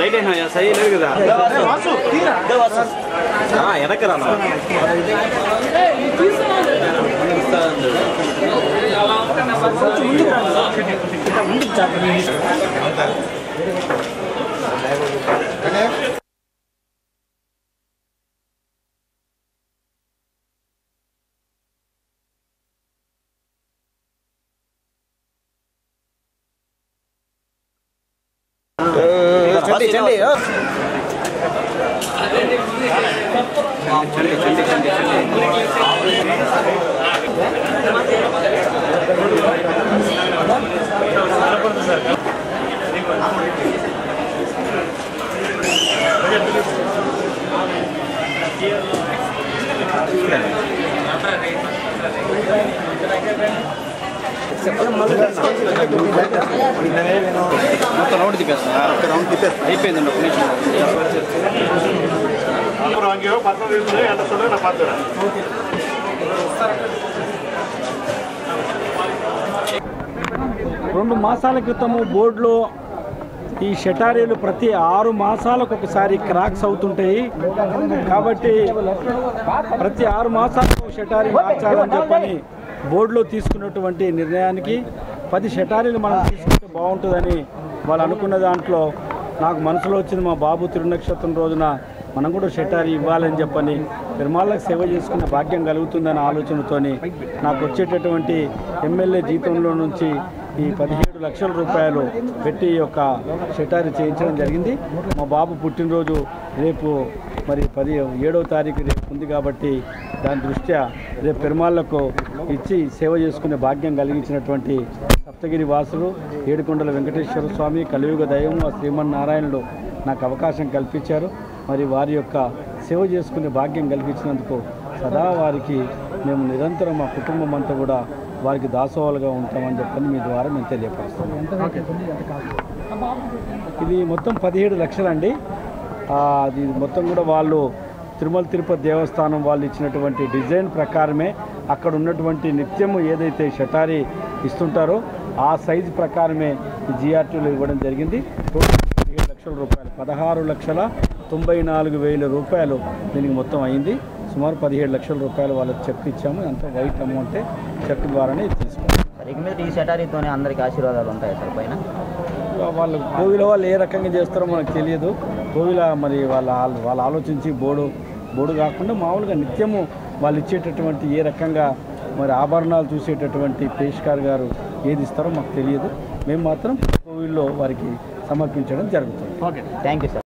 Light అయినా సై లేదు కదా ఎదక్కరా చండి చండి మొత్తం రౌండ్ తిప్పేస్తా రౌండ్ తిప్పేస్తా అయిపోయిందండి ఒక నిమిషం రెండు మాసాల క్రితము బోర్డులో ఈ షటారీలు ప్రతి 6 మాసాలకు ఒకసారి క్రాక్స్ అవుతుంటాయి కాబట్టి ప్రతి 6 మాసాలకు షటారీ మార్చాలని చెప్పని బోర్డులో తీసుకున్నటువంటి నిర్ణయానికి 10 షటారీలు మనం తీసుకుంటే బాగుంటుందని వాళ్ళు అనుకున్న దాంట్లో నాకు మనసులో వచ్చింది మా బాబు తిరునక్షత్రం రోజున మనం కూడా షటారీ ఇవ్వాలని చెప్పని పెరుమాళ్ళకు సేవ చేసుకునే భాగ్యం కలుగుతుందనే ఆలోచనతోని నాకు వచ్చేటటువంటి ఎమ్మెల్యే జీతంలో నుంచి ఈ 17 లక్షల రూపాయలు పెట్టి యొక్క షటారీ చేయించడం జరిగింది. మా బాబు పుట్టినరోజు రేపు మరి 7వ తారీఖు రేపు ఉంది కాబట్టి దాని దృష్ట్యా రేపు పెరుమాళ్ళకు ఇచ్చి సేవ చేసుకునే భాగ్యం కలిగించినటువంటి సప్తగిరి వాసులు ఏడుకొండల వెంకటేశ్వర స్వామి కలియుగ దైవం శ్రీమన్నారాయణుడు నాకు అవకాశం కల్పించారు. మరి వారి యొక్క సేవ చేసుకునే భాగ్యం కల్పించినందుకు సదా వారికి మేము నిరంతరం మా కుటుంబం అంతా కూడా వారికి దాసోహాలుగా ఉంటామని చెప్పని మీ ద్వారా మేము తెలియపరుస్తాం. ఇది మొత్తం 17 లక్షలండి. అది మొత్తం కూడా వాళ్ళు తిరుమల తిరుపతి దేవస్థానం వాళ్ళు ఇచ్చినటువంటి డిజైన్ ప్రకారమే అక్కడ ఉన్నటువంటి నిత్యము ఏదైతే షటారీ ఇస్తుంటారో ఆ సైజు ప్రకారమే ఈ జిఆర్టీలో ఇవ్వడం జరిగింది. 17 లక్షల రూపాయలు 16,94,000 రూపాయలు దీనికి మొత్తం అయింది. సుమారు 17 లక్షల రూపాయలు వాళ్ళకి చెక్ ఇచ్చాము. అంతా వైట్ అమౌంటే చెక్ ద్వారానే తీసుకున్నాం. ఇక మీద ఈ షటారీతోనే అందరికీ ఆశీర్వాదాలు ఉంటాయి సార్ పైన. వాళ్ళు కోవిల వాళ్ళు ఏ రకంగా చేస్తారో మనకు తెలియదు. కోవిల మరి వాళ్ళు ఆలోచించి బోర్డు కాకుండా మామూలుగా నిత్యము వాళ్ళు ఇచ్చేటటువంటి ఏ రకంగా మరి ఆభరణాలు చూసేటటువంటి పేష్కార్ గారు ఏది ఇస్తారో మాకు తెలియదు. మేము మాత్రం కోవిల్లో వారికి సమర్పించడం జరుగుతుంది. Thank you sir.